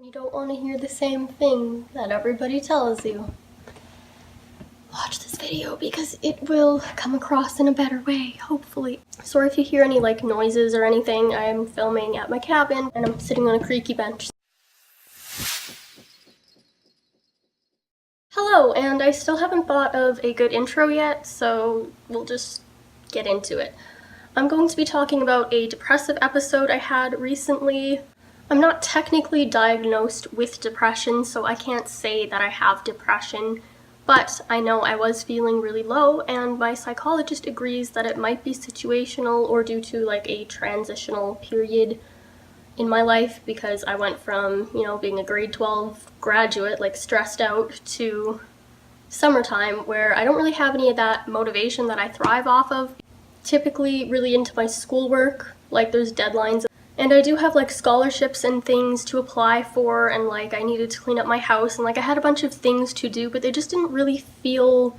You don't want to hear the same thing that everybody tells you. Watch this video because it will come across in a better way, hopefully. Sorry if you hear any like noises or anything. I'm filming at my cabin and I'm sitting on a creaky bench. Hello, and I still haven't thought of a good intro yet, so we'll just get into it. I'm going to be talking about a depressive episode I had recently. I'm not technically diagnosed with depression, so I can't say that I have depression, but I know I was feeling really low, and my psychologist agrees that it might be situational or due to like a transitional period in my life, because I went from, being a grade 12 graduate, like stressed out, to summertime where I don't really have any of that motivation that I thrive off of. Typically really into my schoolwork, like there's deadlines, and I do have like scholarships and things to apply for, and like I needed to clean up my house, and like I had a bunch of things to do, but they just didn't really feel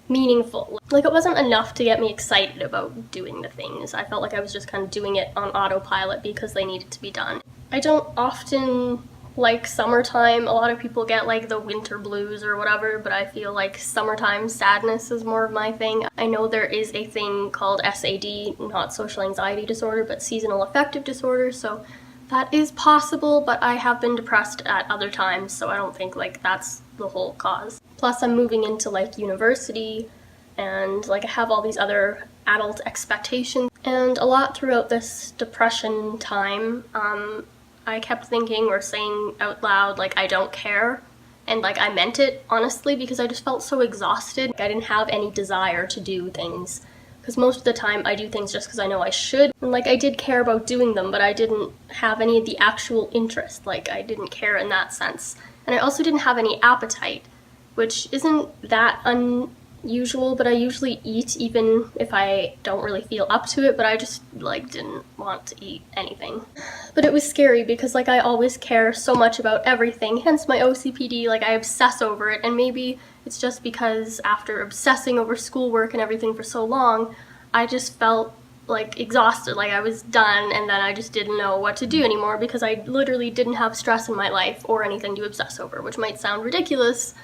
meaningful. Like it wasn't enough to get me excited about doing the things. I felt like I was just kind of doing it on autopilot because they needed to be done. I don't often like summertime. A lot of people get like the winter blues or whatever, but I feel like summertime sadness is more of my thing. I know there is a thing called SAD, not social anxiety disorder, but seasonal affective disorder, so that is possible, but I have been depressed at other times, so I don't think like that's the whole cause. Plus I'm moving into like university, and like I have all these other adult expectations, and a lot throughout this depression time, I kept thinking or saying out loud, like, I don't care. And like, I meant it, honestly, because I just felt so exhausted. Like, I didn't have any desire to do things. Because most of the time, I do things just because I know I should. And like, I did care about doing them, but I didn't have any of the actual interest. Like, I didn't care in that sense. And I also didn't have any appetite, which isn't that unusual, but I usually eat even if I don't really feel up to it, but I just like didn't want to eat anything. But it was scary because like I always care so much about everything, hence my OCPD, like I obsess over it, and maybe it's just because after obsessing over schoolwork and everything for so long, I just felt like exhausted, like I was done, and then I just didn't know what to do anymore because I literally didn't have stress in my life or anything to obsess over, which might sound ridiculous.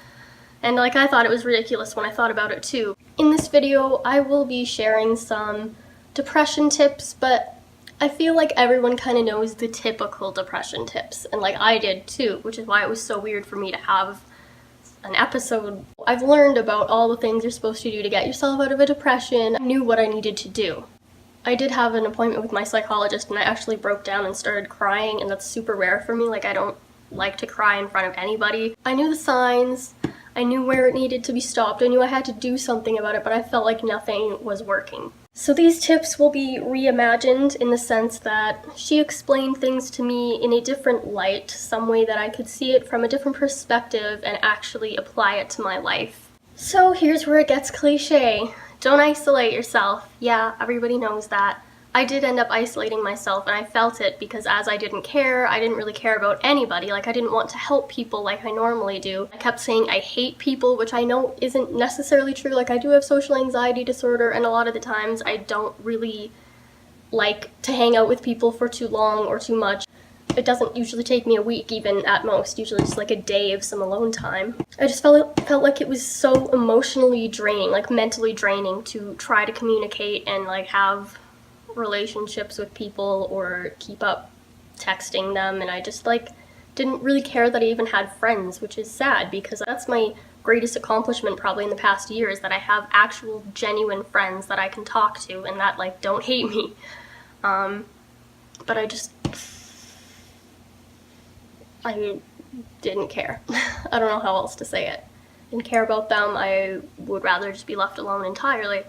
And like I thought it was ridiculous when I thought about it too. In this video, I will be sharing some depression tips, but I feel like everyone kind of knows the typical depression tips, and like I did too, which is why it was so weird for me to have an episode. I've learned about all the things you're supposed to do to get yourself out of a depression. I knew what I needed to do. I did have an appointment with my psychologist, and I actually broke down and started crying, and that's super rare for me. Like I don't like to cry in front of anybody. I knew the signs. I knew where it needed to be stopped. I knew I had to do something about it, but I felt like nothing was working. So these tips will be reimagined in the sense that she explained things to me in a different light, some way that I could see it from a different perspective and actually apply it to my life. So here's where it gets cliche. Don't isolate yourself. Yeah, everybody knows that. I did end up isolating myself, and I felt it because as I didn't really care about anybody. Like I didn't want to help people like I normally do. I kept saying I hate people, which I know isn't necessarily true. Like I do have social anxiety disorder, and a lot of the times I don't really like to hang out with people for too long or too much. It doesn't usually take me a week, even at most, usually just like a day of some alone time. I just felt like it was so emotionally draining, like mentally draining, to try to communicate and like have relationships with people or keep up texting them, and I just like didn't really care that I even had friends, which is sad because that's my greatest accomplishment probably in the past year, is that I have actual genuine friends that I can talk to and that like don't hate me. But I didn't care. I don't know how else to say it. Didn't care about them. I would rather just be left alone entirely.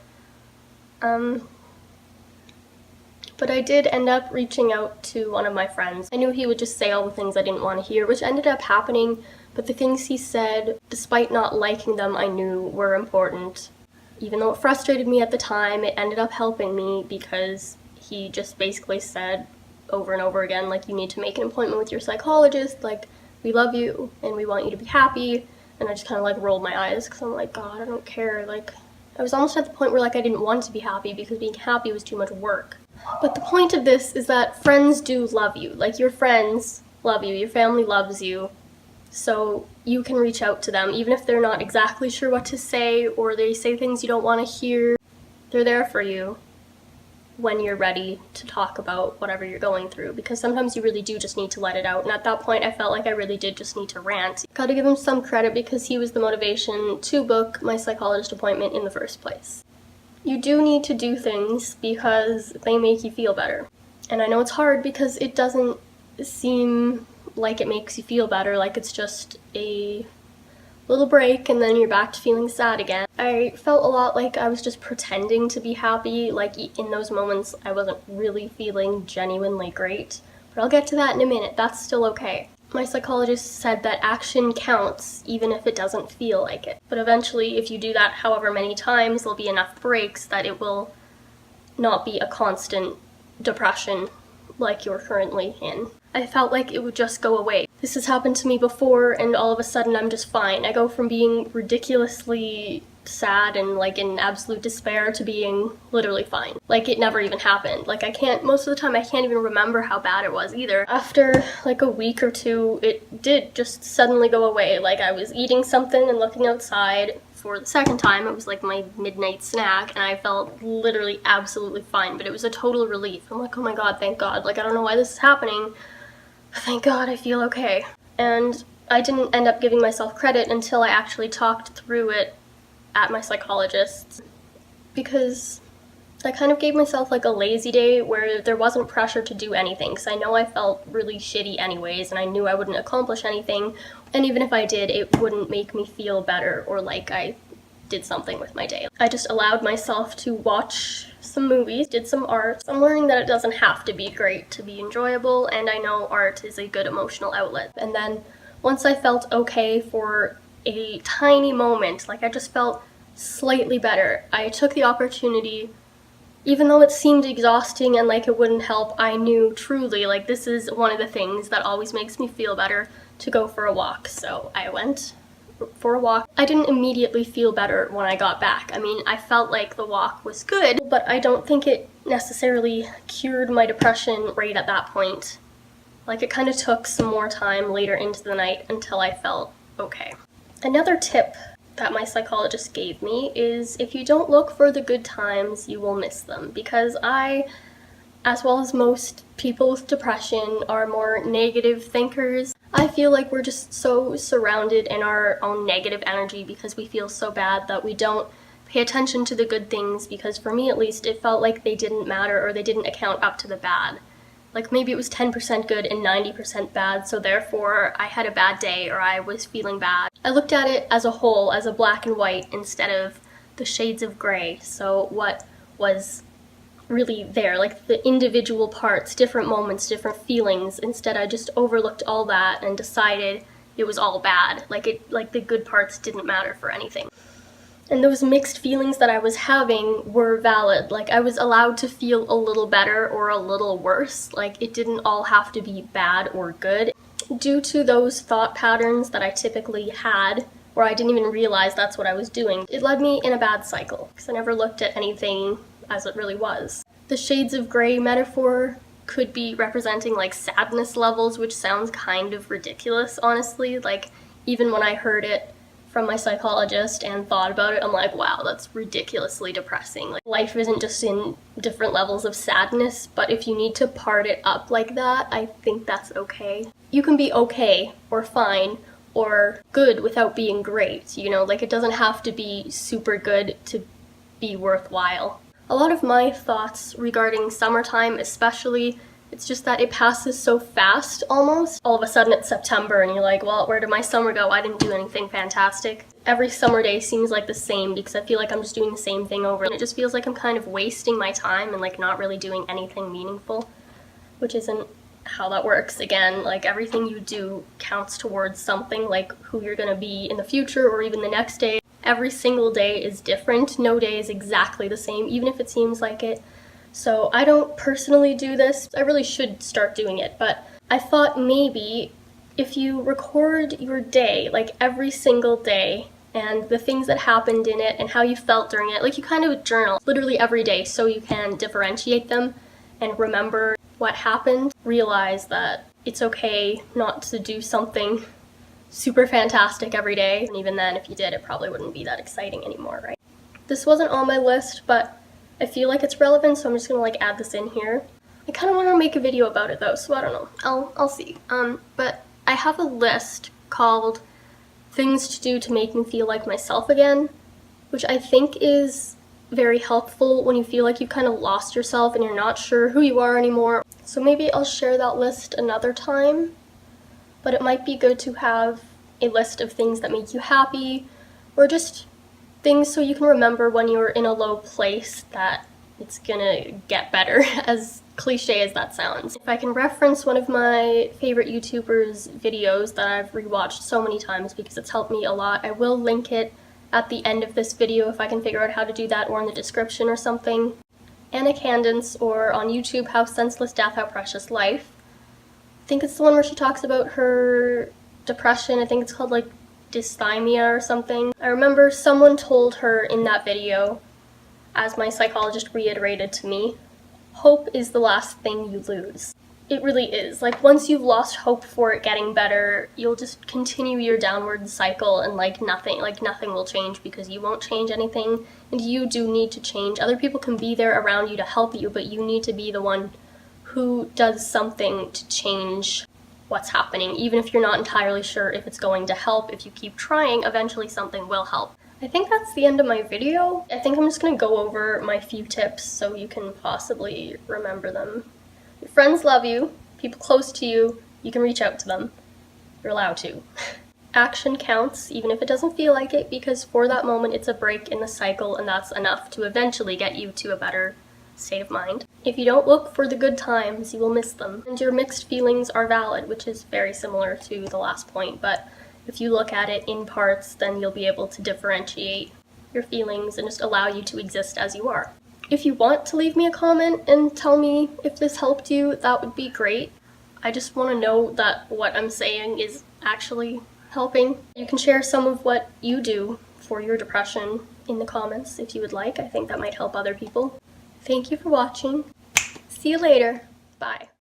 But I did end up reaching out to one of my friends. I knew he would just say all the things I didn't want to hear, which ended up happening, but the things he said, despite not liking them, I knew were important. Even though it frustrated me at the time, it ended up helping me because he just basically said over and over again, like, you need to make an appointment with your psychologist, like, we love you and we want you to be happy. And I just kind of like rolled my eyes because I'm like, God, I don't care. Like, I was almost at the point where like I didn't want to be happy because being happy was too much work. But the point of this is that friends do love you. Like, your friends, love you, your family loves you, so you can reach out to them, even if they're not exactly sure what to say or they say things you don't want to hear. They're there for you when you're ready to talk about whatever you're going through, because sometimes you really do just need to let it out. And at that point, I felt like I really did just need to rant. Gotta give him some credit because he was the motivation to book my psychologist appointment in the first place. You do need to do things because they make you feel better. And I know it's hard because it doesn't seem like it makes you feel better, like it's just a little break and then you're back to feeling sad again. I felt a lot like I was just pretending to be happy, like in those moments I wasn't really feeling genuinely great. But I'll get to that in a minute, that's still okay. My psychologist said that action counts even if it doesn't feel like it. But eventually, if you do that however many times, there'll be enough breaks that it will not be a constant depression like you're currently in. I felt like it would just go away. This has happened to me before and all of a sudden I'm just fine. I go from being ridiculously sad and like in absolute despair to being literally fine. Like it never even happened. Like most of the time I can't even remember how bad it was either. After like a week or two, it did just suddenly go away. Like I was eating something and looking outside for the second time. It was like my midnight snack and I felt literally absolutely fine, but it was a total relief. I'm like, oh my god, thank god. Like I don't know why this is happening. Thank God I feel okay. And I didn't end up giving myself credit until I actually talked through it at my psychologist, because I kind of gave myself like a lazy day where there wasn't pressure to do anything, because I know I felt really shitty anyways and I knew I wouldn't accomplish anything, and even if I did, it wouldn't make me feel better or like I did something with my day. I just allowed myself to watch some movies, did some art. I'm learning that it doesn't have to be great to be enjoyable, and I know art is a good emotional outlet. And then once I felt okay for a tiny moment, like I just felt slightly better, I took the opportunity, even though it seemed exhausting and like it wouldn't help, I knew truly like this is one of the things that always makes me feel better, to go for a walk. So I went for a walk. I didn't immediately feel better when I got back. I mean, I felt like the walk was good, but I don't think it necessarily cured my depression right at that point. Like it kind of took some more time later into the night until I felt okay. Another tip that my psychologist gave me is if you don't look for the good times, you will miss them, because I, as well as most people with depression, are more negative thinkers. I feel like we're just so surrounded in our own negative energy because we feel so bad that we don't pay attention to the good things, because for me at least, it felt like they didn't matter or they didn't account up to the bad. Like maybe it was 10% good and 90% bad, so therefore I had a bad day or I was feeling bad. I looked at it as a whole, as a black and white instead of the shades of gray. So what was really there, like the individual parts, different moments, different feelings. Instead I just overlooked all that and decided it was all bad. Like the good parts didn't matter for anything. And those mixed feelings that I was having were valid. Like I was allowed to feel a little better or a little worse. Like it didn't all have to be bad or good. Due to those thought patterns that I typically had, where I didn't even realize that's what I was doing, it led me in a bad cycle, because I never looked at anything as it really was. The shades of gray metaphor could be representing like sadness levels, which sounds kind of ridiculous, honestly. Like even when I heard it from my psychologist and thought about it, I'm like, wow, that's ridiculously depressing. Like life isn't just in different levels of sadness, but if you need to part it up like that, I think that's okay. You can be okay or fine or good without being great, you know, like it doesn't have to be super good to be worthwhile. A lot of my thoughts regarding summertime especially, it's just that it passes so fast almost. All of a sudden it's September and you're like, well, where did my summer go? I didn't do anything fantastic. Every summer day seems like the same because I feel like I'm just doing the same thing over. And it just feels like I'm kind of wasting my time and like not really doing anything meaningful, which isn't how that works. Again, like everything you do counts towards something, like who you're gonna be in the future or even the next day. Every single day is different. No day is exactly the same, even if it seems like it. So I don't personally do this. I really should start doing it, but I thought maybe if you record your day, like every single day, and the things that happened in it and how you felt during it, like you kind of journal literally every day so you can differentiate them and remember what happened, realize that it's okay not to do something super fantastic every day. And even then, if you did, it probably wouldn't be that exciting anymore, right? This wasn't on my list, but I feel like it's relevant, so I'm just gonna like add this in here. I kind of want to make a video about it though, so I don't know. I'll see. But I have a list called Things to Do to Make Me Feel Like Myself Again, which I think is very helpful when you feel like you kind of lost yourself and you're not sure who you are anymore. So maybe I'll share that list another time, but it might be good to have a list of things that make you happy, or just things so you can remember when you're in a low place that it's gonna get better, as cliche as that sounds. If I can reference one of my favorite YouTubers' videos that I've rewatched so many times because it's helped me a lot, I will link it at the end of this video if I can figure out how to do that, or in the description or something. Cadence, or on YouTube, How Senseless Death, How Precious Life. I think it's the one where she talks about her depression. I think it's called like Dysthymia or something. I remember someone told her in that video, as my psychologist reiterated to me, hope is the last thing you lose. It really is. Like, once you've lost hope for it getting better, you'll just continue your downward cycle, and nothing will change because you won't change anything, and you do need to change. Other people can be there around you to help you, but you need to be the one who does something to change what's happening. Even if you're not entirely sure if it's going to help, if you keep trying, eventually something will help. I think that's the end of my video. I think I'm just gonna go over my few tips so you can possibly remember them. Your friends love you, people close to you, you can reach out to them. You're allowed to. Action counts, even if it doesn't feel like it, because for that moment it's a break in the cycle, and that's enough to eventually get you to a better state of mind. If you don't look for the good times, you will miss them. And your mixed feelings are valid, which is very similar to the last point, but if you look at it in parts, then you'll be able to differentiate your feelings and just allow you to exist as you are. If you want to leave me a comment and tell me if this helped you, that would be great. I just want to know that what I'm saying is actually helping. You can share some of what you do for your depression in the comments if you would like. I think that might help other people. Thank you for watching. See you later. Bye.